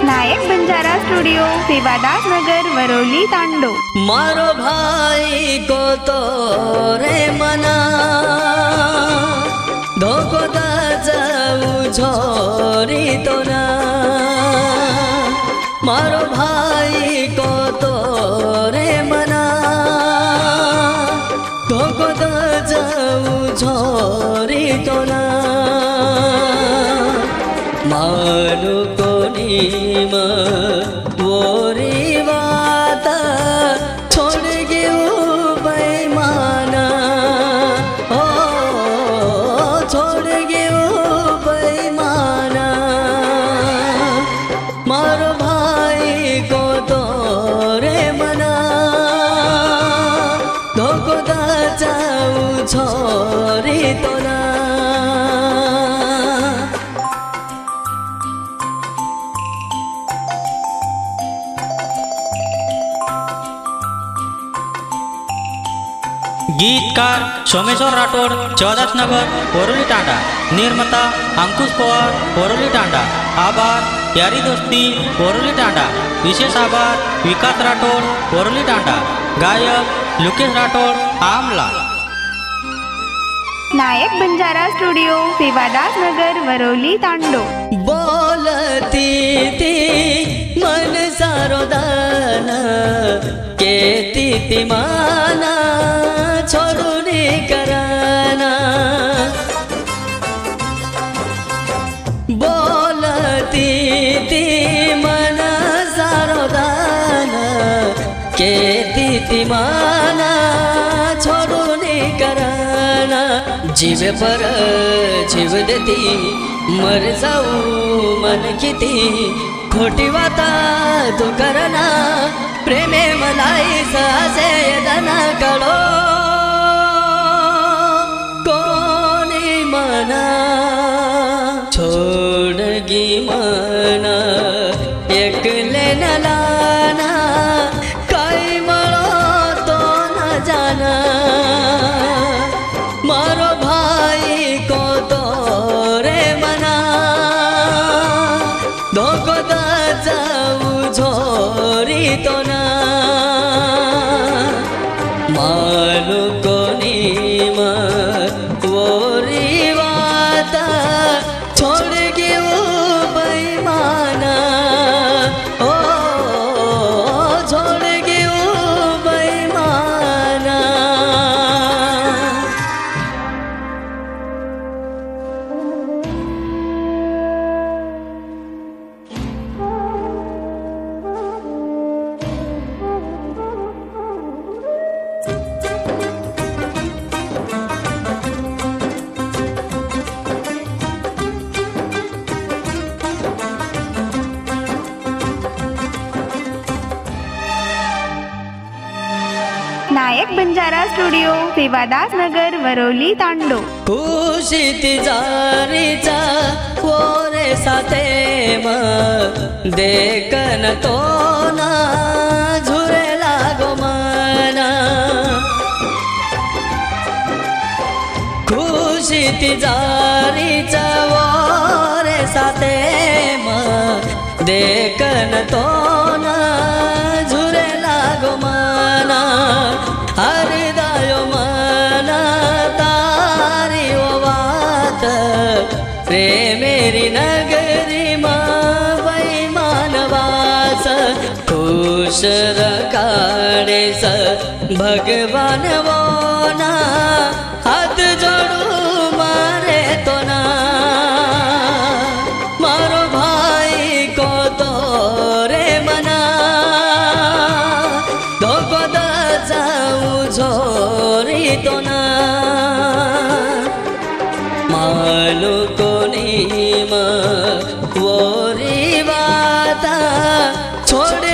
नायक Banjara studio Sevadas नगर Varolii तांडो। मारो भाई को तो रे मना धोको दा जाऊ छोरी तो ना। मारो भाई को तो रे मना धोको दा जाऊ छोरी तो ना। मानो कोनी वोरी बात छोड़ गयो बेईमाना। ओ छोड़ गयो बेईमाना। मारो भाई को तो रे मना धोको दा जाऊ छोरी तो ना। गीतकार सोमेश्वर राठोड, चौदास नगर, वरोली टांडा। निर्माता अंकुश पवार, वरोली टांडा। आभार प्यारी दोस्ती, वरोली टांडा। विशेष आभार विकास राठोड, वरोली टांडा। गायक लुकेश राठोड, आमला। नायक बंजारा स्टूडियो सेवादास नगर वरोली तांडो। बोलती थी मन सारो दाना केती ती माना छोड़ू नी कराना। बोलती थी मन सारो दाना केती ती माना छोड़ू नी कराना। जीव पर जीव देती मर जाऊ मन किती खोटी वाता तू करना। प्रेमे मलाई सासे दना कळो कोणी मना छोडगी मना एकले न लाना काही मळो तो न जाना। मारो भाई को तो रे मना धोको दा जाऊ छोरी तो ना। मानो कोनी वोरी बात छोड़ गयो बेईमाना। ओ छोड़ गयो बेईमाना। नायक बंजारा स्टूडियो सेवादास नगर वरोली तांडो। खुशी तिजारीचा पोरे साथे म देखन तो ना झुरे लागो मना। खुशी तिजारीचा पोरे साथे म देखन तो ना झुरे लागो मना। हृदय मना तारी ओ बात रे मेरी नगरी माँ बेईमान वास। खुश रखाड़े स भगवान वो ना हाथ जोड़ू मारे तो ना। मारो भाई को तो रे मना धोको दा जाऊ छोरी तो ना। मानो कोनी वोरी बात छोड़